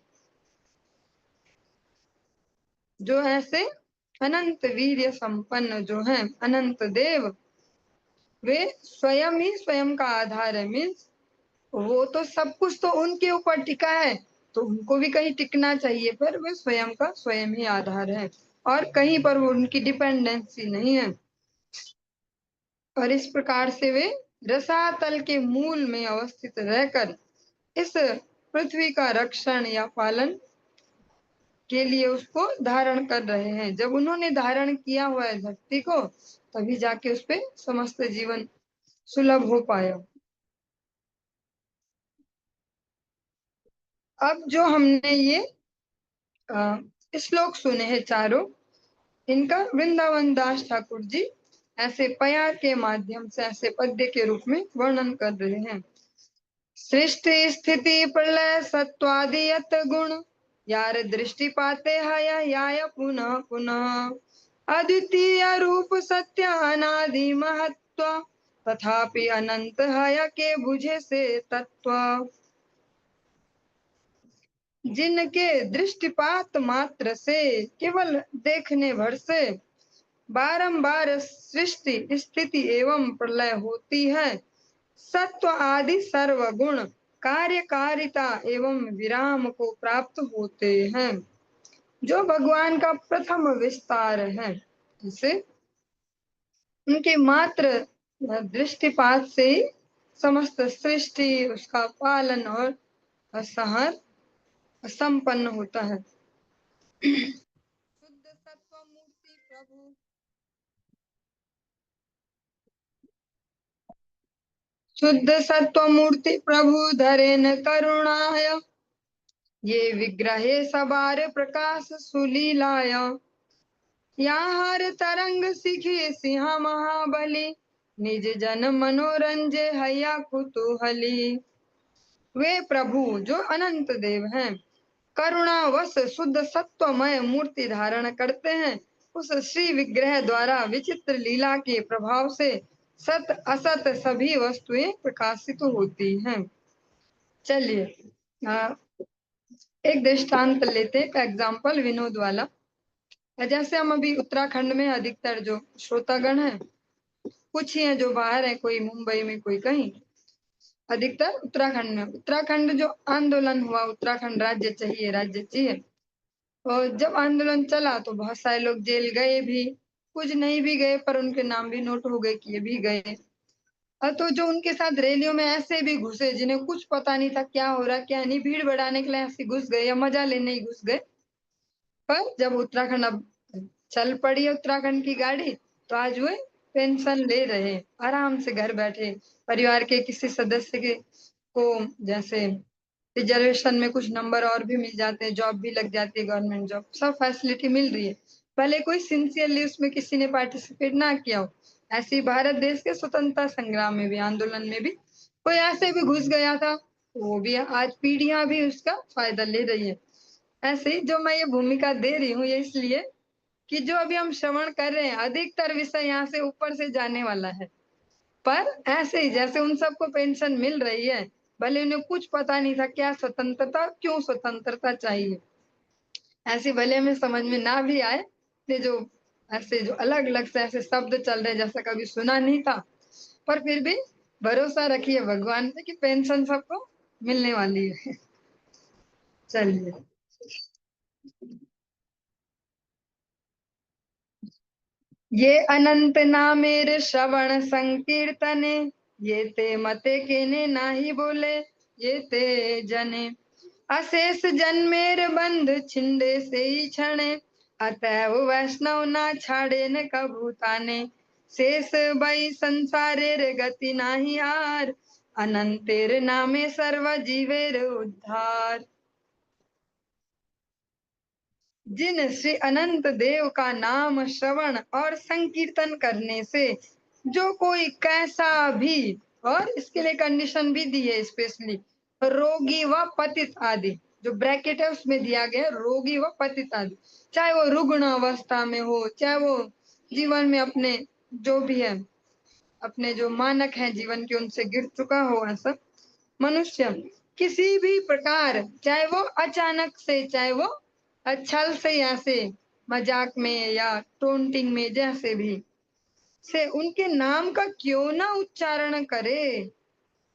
Speaker 1: जो ऐसे अनंत वीर्य संपन्न जो हैं अनंत देव, वे स्वयं ही स्वयं का आधार है। मीन्स वो तो सब कुछ तो उनके ऊपर टिका है, तो उनको भी कहीं टिकना चाहिए, पर वे स्वयं का स्वयं ही आधार है और कहीं पर वो उनकी डिपेंडेंसी नहीं है। और इस प्रकार से वे रसातल के मूल में अवस्थित रहकर इस पृथ्वी का रक्षण या पालन के लिए उसको धारण कर रहे हैं। जब उन्होंने धारण किया हुआ है धरती को, तभी जाके उस पे समस्त जीवन सुलभ हो पाया। अब जो हमने ये श्लोक सुने हैं चारों, इनका वृंदावन दास ठाकुर जी ऐसे पया के माध्यम से, ऐसे पद्य के रूप में वर्णन कर रहे हैं। सृष्टि स्थिति प्रलय सत्वादियत गुण यार दृष्टि पाते है याय पुनः पुनः अद्वितीय रूप सत्य अनादि महत्व तथापि अनंत है के बुझे से तत्व। जिनके दृष्टिपात मात्र से, केवल देखने भर से बारंबार सृष्टि स्थिति एवं प्रलय होती है, सत्व आदि सर्व गुण कार्यकारिता एवं विराम को प्राप्त होते हैं, जो भगवान का प्रथम विस्तार है। जिसे उनके मात्र दृष्टिपात से ही समस्त सृष्टि, उसका पालन और संहार संपन्न होता है। शुद्ध सत्व मूर्ति प्रभु, शुद्ध सत्व मूर्ति प्रभु धरे न करुणाय ये विग्रहे सबार प्रकाश सुलीलाय याहर तरंग सिखे सिंह महाबली निज जन मनोरंजे हैया कुतूहली। वे प्रभु जो अनंत देव हैं, करुणावश शुद्ध सत्वमय मूर्ति धारण करते हैं। उस श्री विग्रह द्वारा विचित्र लीला के प्रभाव से सत असत सभी वस्तुएं प्रकाशित होती हैं। चलिए एक दृष्टांत लेते हैं, एक एग्जाम्पल विनोद वाला। जैसे हम अभी उत्तराखंड में अधिकतर जो श्रोतागण हैं, कुछ ही हैं जो बाहर है, कोई मुंबई में कोई कहीं, अधिकतर उत्तराखंड में। उत्तराखंड जो आंदोलन हुआ, उत्तराखंड राज्य चाहिए राज्य चाहिए, और जब आंदोलन चला तो बहुत सारे लोग जेल गए भी, कुछ नहीं भी गए पर उनके नाम भी नोट हो गए कि ये भी गए। और तो जो उनके साथ रैलियों में ऐसे भी घुसे जिन्हें कुछ पता नहीं था क्या हो रहा क्या नहीं, भीड़ बढ़ाने के लिए ऐसे घुस गए या मजा लेने ही घुस गए। पर जब उत्तराखंड अब चल पड़ी है उत्तराखंड की गाड़ी, तो आज वे पेंशन ले रहे, आराम से घर बैठे। परिवार के किसी सदस्य के को जैसे रिजर्वेशन में कुछ नंबर और भी मिल जाते हैं, जॉब भी लग जाती है, गवर्नमेंट जॉब, सब फैसिलिटी मिल रही है। भले कोई सिंसियरली उसमें किसी ने पार्टिसिपेट ना किया हो। ऐसे ही भारत देश के स्वतंत्रता संग्राम में भी, आंदोलन में भी कोई ऐसे भी घुस गया था, वो भी आज पीढ़ियां भी उसका फायदा ले रही है। ऐसे ही जो मैं ये भूमिका दे रही हूँ, ये इसलिए कि जो अभी हम श्रवण कर रहे हैं, अधिकतर विषय यहाँ से ऊपर से जाने वाला है। पर ऐसे ही जैसे उन सबको पेंशन मिल रही है, भले उन्हें कुछ पता नहीं था क्या स्वतंत्रता, क्यों स्वतंत्रता चाहिए, ऐसे भले हमें समझ में ना भी आए, ये जो ऐसे जो अलग अलग से ऐसे शब्द चल रहे जैसा कभी सुना नहीं था, पर फिर भी भरोसा रखिए भगवान पे कि पेंशन सबको मिलने वाली है। चलिए, ये अनंत नामेर श्रवण संकीर्तने, ये ते मते केने नाही बोले, ये ते जने अशेष जन्मेर बंध छिंदे से ही क्षणे, अतएव वैष्णव ना छाड़े न कभू ताने, शेष बई संसारेर गति नाही आर, अनंतेर नामे सर्व जीवेर उद्धार। जिन श्री अनंत देव का नाम श्रवण और संकीर्तन करने से जो कोई कैसा भी, और इसके लिए कंडीशन भी दी है स्पेशली, रोगी व पतित आदि, जो ब्रैकेट है उसमें दिया गया है, रोगी व पतित आदि, चाहे वो रुग्ण अवस्था में हो, चाहे वो जीवन में अपने जो भी है, अपने जो मानक है जीवन के उनसे गिर चुका हो, ऐसा मनुष्य किसी भी प्रकार, चाहे वो अचानक से, चाहे वो छल से या से मजाक में या टोंटिंग में, जैसे भी से उनके नाम का क्यों ना उच्चारण करे,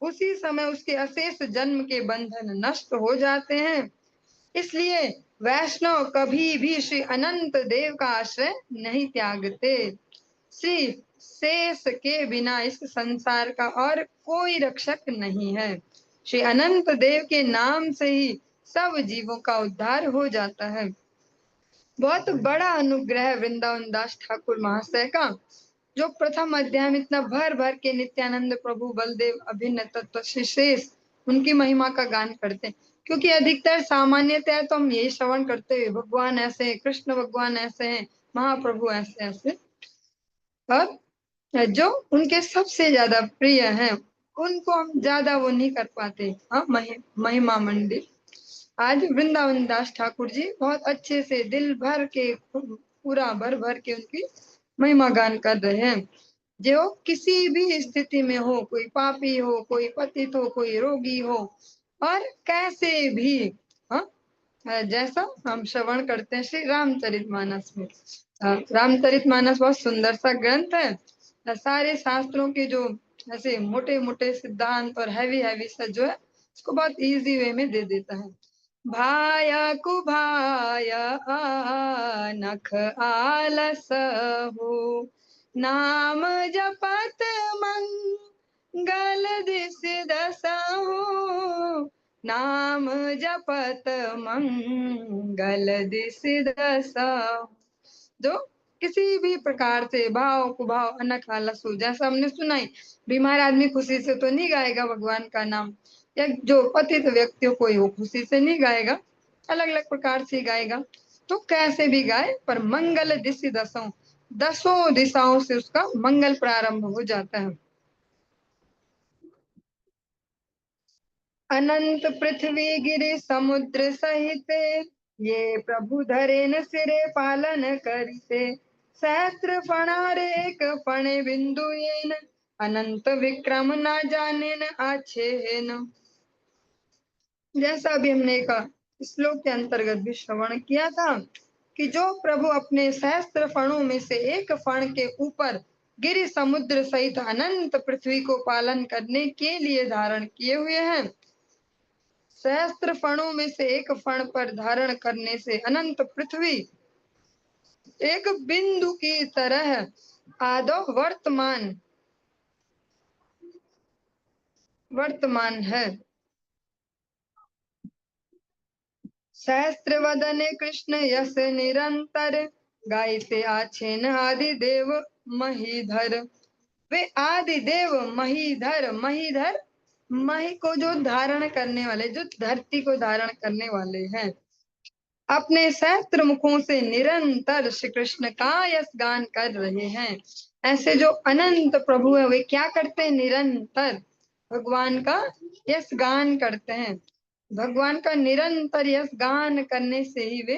Speaker 1: उसी समय उसके अशेष जन्म के बंधन नष्ट हो जाते हैं। इसलिए वैष्णव कभी भी श्री अनंत देव का आश्रय नहीं त्यागते। श्री शेष के बिना इस संसार का और कोई रक्षक नहीं है। श्री अनंत देव के नाम से ही सब जीवों का उद्धार हो जाता है। बहुत बड़ा अनुग्रह वृंदावन दास ठाकुर महाशय का, जो प्रथम अध्याय में इतना भर भर के नित्यानंद प्रभु बलदेव अभिन्न तत्व श्री शेष उनकी महिमा का गान करते हैं। क्योंकि अधिकतर सामान्यतः तो हम यही श्रवण करते हैं, भगवान ऐसे हैं, कृष्ण भगवान ऐसे हैं, महाप्रभु ऐसे ऐसे, और जो उनके सबसे ज्यादा प्रिय हैं उनको हम ज्यादा वो नहीं कर पाते। हाँ, महिमा मंडित आज वृंदावन दास ठाकुर जी बहुत अच्छे से दिल भर के पूरा भर भर के उनकी महिमा गान कर रहे हैं। जो किसी भी स्थिति में हो, कोई पापी हो, कोई पतित हो, कोई रोगी हो, और कैसे भी, हाँ, जैसा हम श्रवण करते हैं श्री रामचरितमानस में। रामचरितमानस बहुत सुंदर सा ग्रंथ है। सारे शास्त्रों के जो ऐसे मोटे मोटे सिद्धांत और हैवी हैवी सा जो है, उसको बहुत इजी वे में दे देता है। भाया कुभाया नख आलस हो, नाम जपत मंगल दिस दसा हो, नाम जपत मंगल दिस दसा। जो किसी भी प्रकार से भाव कुभाव अनख आलस हो, जैसा हमने सुनाई, बीमार आदमी खुशी से तो नहीं गाएगा भगवान का नाम, या जो पतित व्यक्ति कोई वो खुशी से नहीं गाएगा, अलग अलग प्रकार से गाएगा। तो कैसे भी गाए, पर मंगल दिशि दसों, दसों दिशाओं से उसका मंगल प्रारंभ हो जाता है। अनंत पृथ्वी गिरि समुद्र सहित ये प्रभु धरे न सिरे पालन करिते सहस्त्र फणारे एक फणे बिंदु येन अनंत विक्रम ना जाने न आछे है न। जैसा अभी हमने एक श्लोक के अंतर्गत भी श्रवण किया था कि जो प्रभु अपने सहस्त्र फणों में से एक फण के ऊपर गिरि समुद्र सहित अनंत पृथ्वी को पालन करने के लिए धारण किए हुए हैं, सहस्त्र फणों में से एक फण पर धारण करने से अनंत पृथ्वी एक बिंदु की तरह आदौ वर्तमान है। सहस्त्र वदने कृष्ण यस निरंतर गायते आछेन आदि देव महीधर। वे आदि देव महीधर, महीधर मही को जो धारण करने वाले, जो धरती को धारण करने वाले हैं, अपने सहस्त्र मुखों से निरंतर श्री कृष्ण का यश गान कर रहे हैं। ऐसे जो अनंत प्रभु है वे क्या करते हैं? निरंतर भगवान का यश गान करते हैं। भगवान का निरंतर यश गान करने से ही वे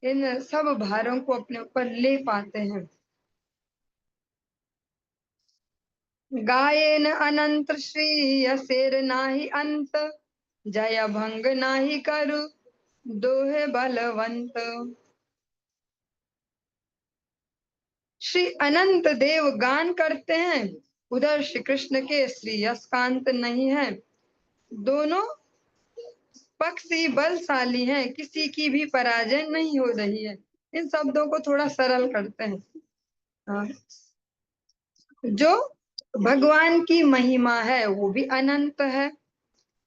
Speaker 1: इन सब भारों को अपने ऊपर ले पाते हैं। गायेन अनंत श्री यशेर नाही अंत जय भंग नाही करु दोहे बलवंत। श्री अनंत देव गान करते हैं, उधर श्री कृष्ण के श्री यश का अंत नहीं है। दोनों पक्ष ही बलशाली हैं, किसी की भी पराजय नहीं हो रही है। इन शब्दों को थोड़ा सरल करते हैं। हाँ। जो भगवान की महिमा है वो भी अनंत है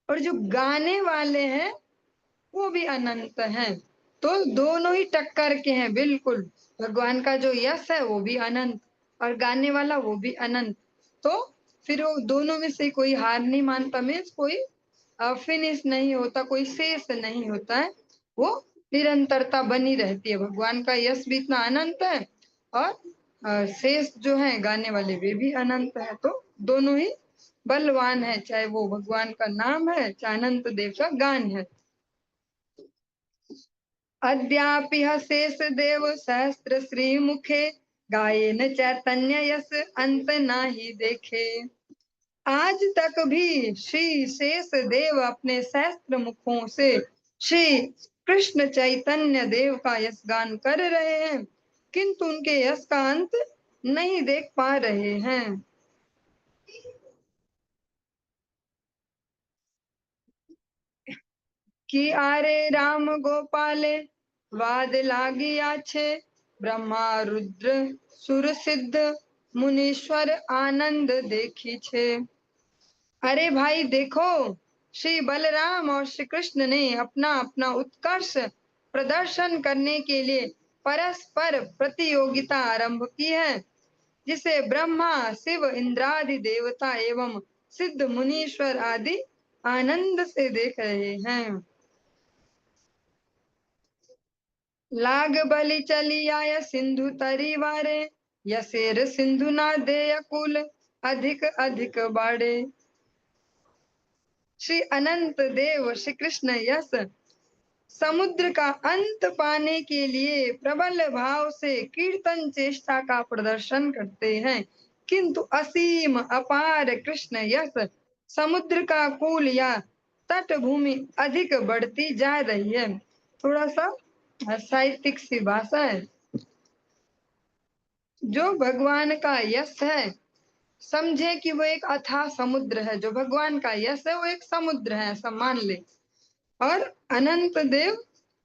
Speaker 1: और जो गाने वाले हैं वो भी अनंत हैं। तो दोनों ही टक्कर के हैं बिल्कुल। भगवान का जो यश है वो भी अनंत और गाने वाला वो भी अनंत। तो फिर वो दोनों में से कोई हार नहीं मानता, मीन्स कोई फिनिश नहीं होता, कोई शेष नहीं होता है, वो निरंतरता बनी रहती है। भगवान का यश भी इतना अनंत है और शेष जो है गाने वाले वे भी अनंत है। तो दोनों ही बलवान है, चाहे वो भगवान का नाम है चाहे अनंत देव का गान है। अद्यापि शेष देव सहस्त्र श्री मुखे गायेन चैतन्य यस अंत नाही देखे। आज तक भी श्री शेष देव अपने सहस्त्र मुखों से श्री कृष्ण चैतन्य देव का यश गान कर रहे हैं, किंतु उनके यश का अंत नहीं देख पा रहे हैं। कि आरे राम गोपाले वाद लागी आछे ब्रह्मा रुद्र सुर सिद्ध मुनीश्वर आनंद देखी छे। अरे भाई देखो, श्री बलराम और श्री कृष्ण ने अपना अपना उत्कर्ष प्रदर्शन करने के लिए परस्पर प्रतियोगिता आरंभ की है, जिसे ब्रह्मा शिव इंद्रादि देवता एवं सिद्ध मुनीश्वर आदि आनंद से देख रहे हैं। लाग बलि चली आय सिंधु तरी वारे यसेर सिंधु ना दे कुल अधिक अधिक बाड़े। श्री अनंत देव श्री कृष्ण यस समुद्र का अंत पाने के लिए प्रबल भाव से कीर्तन चेष्टा का प्रदर्शन करते हैं, किंतु असीम अपार कृष्ण यस समुद्र का कूल या तट भूमि अधिक बढ़ती जा रही है। थोड़ा सा साहित्यिक सी भाषा है। जो भगवान का यश है समझे कि वो एक अथाह समुद्र है, जो भगवान का यश है वो एक समुद्र है, ऐसा मान ले। और अनंत देव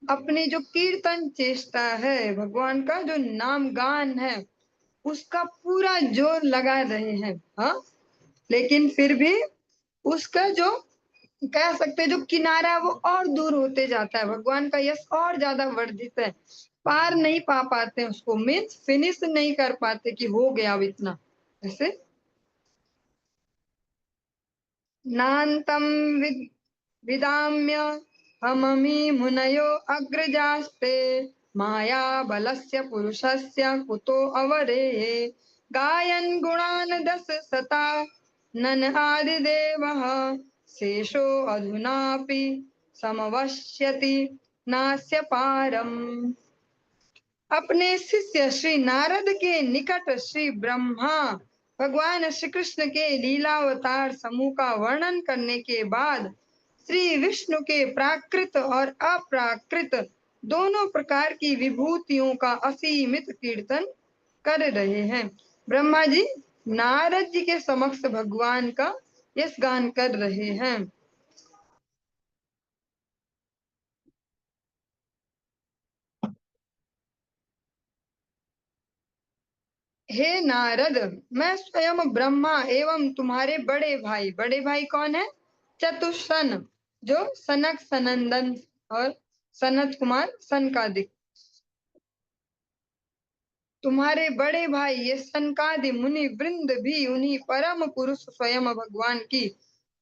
Speaker 1: अपनी जो कीर्तन चेष्टा है, भगवान का जो नाम गान है उसका पूरा जोर लगा रहे हैं। हाँ, लेकिन फिर भी उसका जो कह सकते हैं जो किनारा है वो और दूर होते जाता है। भगवान का यश और ज्यादा वर्धित है, पार नहीं पा पाते उसको, मीन्स फिनिश नहीं कर पाते कि हो गया अब इतना। ऐसे नान्तम विदाम्य हममि मुनयो अग्रजास्ते माया बलस्य पुरुषस्य कुतो अवरेः गायन् गुणान् दश सता नन आदिदेवः शेषो अधुनापि समवश्यति नास्य पारम। अपने शिष्य श्री नारद के निकट श्री ब्रह्मा भगवान श्री कृष्ण के लीलावतार समूह का वर्णन करने के बाद श्री विष्णु के प्राकृत और अप्राकृत दोनों प्रकार की विभूतियों का असीमित कीर्तन कर रहे हैं। ब्रह्मा जी नारद जी के समक्ष भगवान का यश गान कर रहे हैं। हे नारद, मैं स्वयं ब्रह्मा एवं तुम्हारे बड़े भाई कौन है? चतुष्सन, जो सनक सनंदन और सनत कुमार सनकादिक, तुम्हारे बड़े भाई ये सनकादि मुनि वृंद भी उन्हीं परम पुरुष स्वयं भगवान की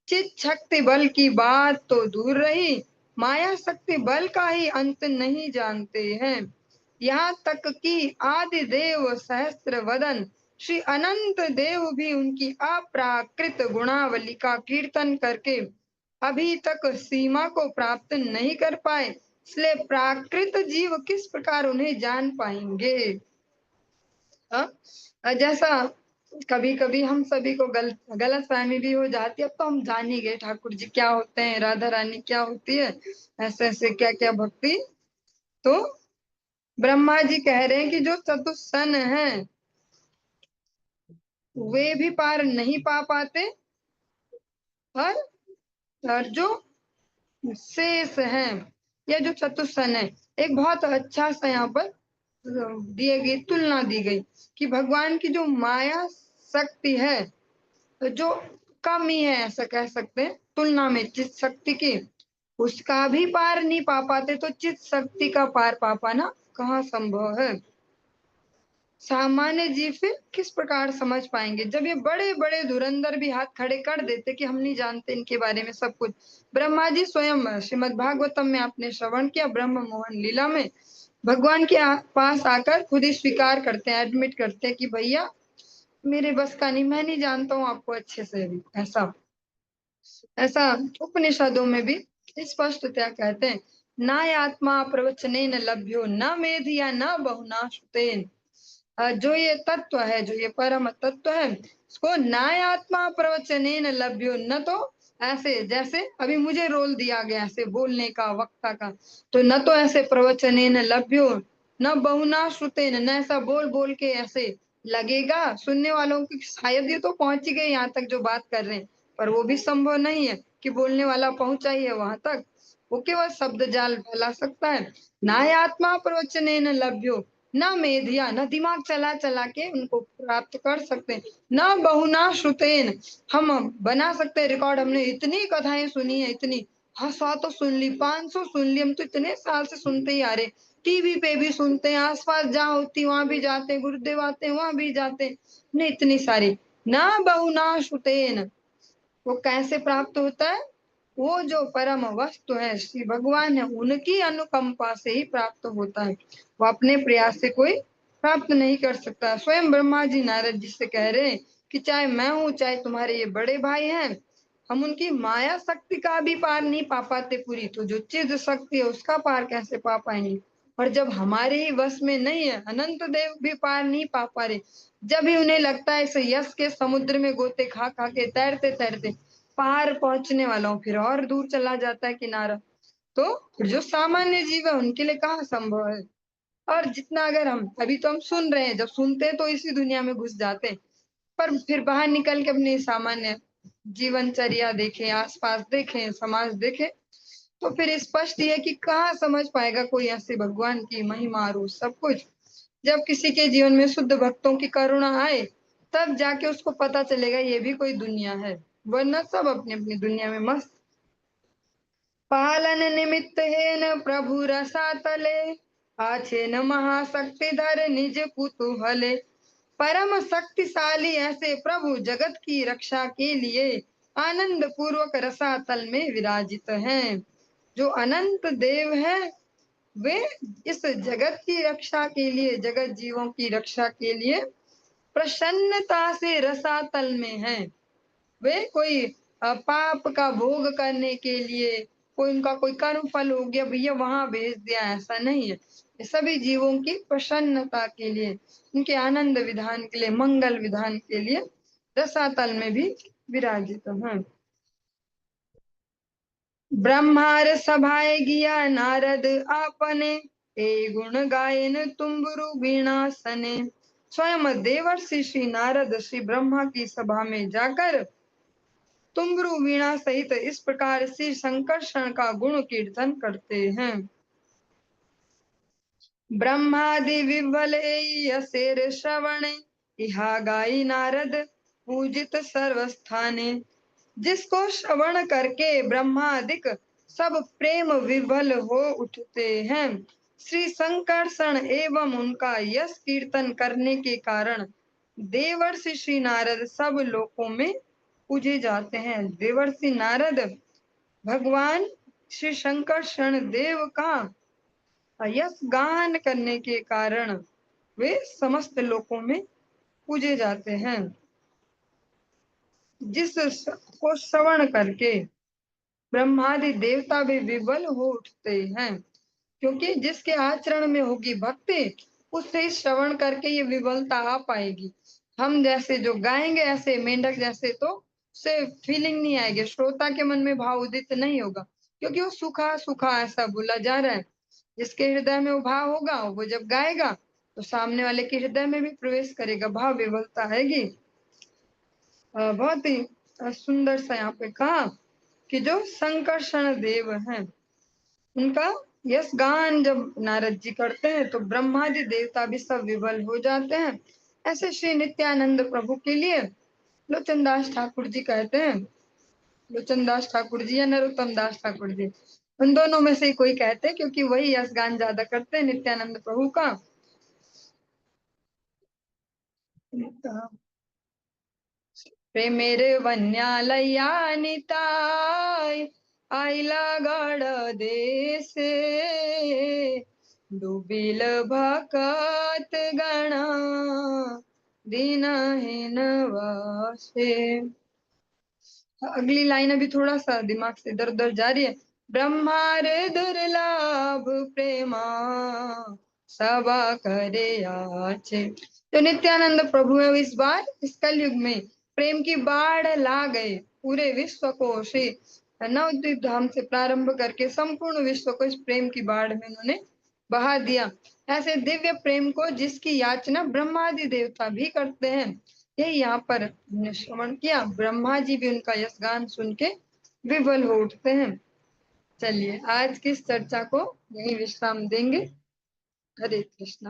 Speaker 1: चित शक्ति बल की बात तो दूर रही, माया शक्ति बल का ही अंत नहीं जानते हैं। यहाँ तक कि आदि देव सहस्त्र वदन श्री अनंत देव भी उनकी अप्राकृत गुणावली का कीर्तन करके अभी तक सीमा को प्राप्त नहीं कर पाए, इसलिए प्राकृत जीव किस प्रकार उन्हें जान पाएंगे। जैसा कभी कभी हम सभी को गलत फहमी भी हो जाती है। अब तो हम जान ही गए ठाकुर जी क्या होते हैं, राधा रानी क्या होती है, ऐसे ऐसे क्या क्या भक्ति। तो ब्रह्मा जी कह रहे हैं कि जो चतुष्सन है वे भी पार नहीं पा पाते, और जो शेष है या जो चतुष्सन है, एक बहुत अच्छा सा यहाँ पर दिए गई तुलना दी गई कि भगवान की जो माया शक्ति है, जो कमी है ऐसा कह सकते हैं तुलना में चित शक्ति की, उसका भी पार नहीं पा पाते, तो चित शक्ति का पार पा पाना कहाँ संभव है। सामान्य जीव फिर किस प्रकार समझ पाएंगे जब ये बड़े बड़े धुरंधर भी हाथ खड़े कर देते कि हम नहीं जानते इनके बारे में सब कुछ। ब्रह्मा जी स्वयं श्रीमद् भागवतम में आपने श्रवण किया, ब्रह्म मोहन लीला में भगवान के पास आकर खुद ही स्वीकार करते हैं, एडमिट करते हैं कि भैया मेरे बस का नहीं, मैं नहीं जानता हूँ आपको अच्छे से भी। ऐसा ऐसा उपनिषदों में भी स्पष्टतया कहते हैं, ना आत्मा प्रवचनेन लभ्यो न मेधिया न बहुना श्रुतेन। जो ये तत्व है, जो ये परम तत्व है, उसको ना आत्मा प्रवचनेन लभ्यो, न तो ऐसे जैसे अभी मुझे रोल दिया गया ऐसे बोलने का वक्ता का, तो न तो ऐसे प्रवचनेन लभ्यो न बहुना श्रुतेन, न ऐसा बोल बोल के ऐसे लगेगा सुनने वालों की शायद ये तो पहुंच ही गए यहाँ तक जो बात कर रहे हैं, पर वो भी संभव नहीं है कि बोलने वाला पहुंचा ही है वहां तक, वो केवल शब्द जाल फैला सकता है। ना आत्मा प्रवचनेन लभ्यो न मेधिया, न दिमाग चला चला के उनको प्राप्त कर सकते हैं, न बहुना श्रुतेन, हम बना सकते हैं रिकॉर्ड, हमने इतनी कथाएं सुनी है, इतनी 100 तो सुन ली, 500 सुन ली, हम तो इतने साल से सुनते ही आ रहे, टीवी पे भी सुनते हैं, आसपास जहाँ होती वहां भी जाते हैं, गुरुदेव आते हैं वहां भी जाते हैं, नहीं इतनी सारी। ना बहुना श्रुतेन, वो कैसे प्राप्त होता है? वो जो परम वस्तु है श्री भगवान है, उनकी अनुकंपा से ही प्राप्त होता है, वो अपने प्रयास से कोई प्राप्त नहीं कर सकता। स्वयं ब्रह्मा जी नारद जी से कह रहे हैं कि चाहे मैं हूं चाहे तुम्हारे ये बड़े भाई हैं, हम उनकी माया शक्ति का भी पार नहीं पा पाते पूरी, तो जो चिद शक्ति है उसका पार कैसे पा पाएंगे। और जब हमारे ही वश में नहीं है, अनंत देव भी पार नहीं पा पा रहे, जब भी उन्हें लगता है इसे यश के समुद्र में गोते खा खा के तैरते तैरते पार पहुंचने वाला हूँ, फिर और दूर चला जाता है किनारा, तो फिर जो सामान्य जीव है उनके लिए कहाँ संभव है। और जितना अगर हम अभी तो हम सुन रहे हैं, जब सुनते हैं तो इसी दुनिया में घुस जाते हैं, पर फिर बाहर निकल के अपनी सामान्य जीवनचर्या देखें, आसपास देखें, समाज देखें, तो फिर स्पष्ट ये कि कहाँ समझ पाएगा कोई ऐसे भगवान की महिमा और सब कुछ। जब किसी के जीवन में शुद्ध भक्तों की करुणा आए तब जाके उसको पता चलेगा ये भी कोई दुनिया है, वरना सब अपनी अपनी दुनिया में मस्त। पालन निमित्त है न प्रभु रसातले, आछे न महाशक्तिधर निज कुतूहले। परम शक्तिशाली ऐसे प्रभु जगत की रक्षा के लिए आनंद पूर्वक रसातल में विराजित हैं। जो अनंत देव है वे इस जगत की रक्षा के लिए, जगत जीवों की रक्षा के लिए प्रसन्नता से रसातल में हैं। वे कोई पाप का भोग करने के लिए, कोई उनका कोई कर्म फल हो गया भैया वहां भेज दिया, ऐसा नहीं है। ये सभी जीवों की प्रसन्नता के लिए, उनके आनंद विधान के लिए, मंगल विधान के लिए रसातल में भी विराजित है। ब्रह्मार सभाए गिया नारद आपने, ए गुण गायन तुम्बरु वीणासने। स्वयं देवर्षि श्री नारद श्री ब्रह्मा की सभा में जाकर तुम्बरु वीणा सहित इस प्रकार श्री संकर्षण का गुण कीर्तन करते हैं। ब्रह्मादि विवल यसेर श्रवण, इहा गाई नारद पूजित सर्वस्थाने। जिसको श्रवण करके ब्रह्मादिक सब प्रेम विवल हो उठते हैं। श्री संकर्षण एवं उनका यश कीर्तन करने के कारण देवर्षि श्री नारद सब लोकों में पूजे जाते हैं। देवर्षि नारद भगवान श्री शंकरषण देव का यश गान करने के कारण वे समस्त लोकों में पूजे जाते हैं। जिस को श्रवण करके ब्रह्मादि देवता भी विवल हो उठते हैं, क्योंकि जिसके आचरण में होगी भक्ति उससे श्रवण करके ये विवलता आ पाएगी। हम जैसे जो गाएंगे ऐसे मेंढक जैसे तो से फीलिंग नहीं आएगी, श्रोता के मन में भाव उदित नहीं होगा, क्योंकि वो सूखा सूखा ऐसा बोला जा रहा है। जिसके हृदय में वो भाव होगा वो जब गाएगा तो सामने वाले के हृदय में भी प्रवेश करेगा, भाव विवलता आएगी। बहुत ही सुंदर सा यहाँ पे कहा कि जो संकर्षण देव हैं उनका यश गान जब नारद जी करते हैं तो ब्रह्मादि देवता भी सब विवल हो जाते हैं। ऐसे श्री नित्यानंद प्रभु के लिए लोचनदास ठाकुर जी कहते हैं, लोचनदास ठाकुर जी या नरोत्तम दास ठाकुर जी, उन दोनों में से कोई कहते हैं, क्योंकि वही यश गान ज्यादा करते हैं नित्यानंद प्रभु का। प्रेमेर वन्यालया निताय आईला गड देशे, डुबिल भकत गणा दीनहीन वासे। अगली लाइन अभी थोड़ा सा दिमाग से इधर उधर जा रही है। ब्रह्मार दुर्लभ प्रेमा सबा करे आछे। तो नित्यानंद प्रभु है इस बार इस कलयुग में प्रेम की बाढ़ ला गए, पूरे विश्व को श्री नवद्वीप धाम से प्रारंभ करके संपूर्ण विश्व को इस प्रेम की बाढ़ में उन्होंने बहा दिया। ऐसे दिव्य प्रेम को जिसकी याचना ब्रह्मादि देवता भी करते हैं, यही यहाँ पर हमने श्रवण किया। ब्रह्मा जी भी उनका यश गान सुन के विवल हो उठते हैं। चलिए आज की इस चर्चा को यही विश्राम देंगे। हरे कृष्णा।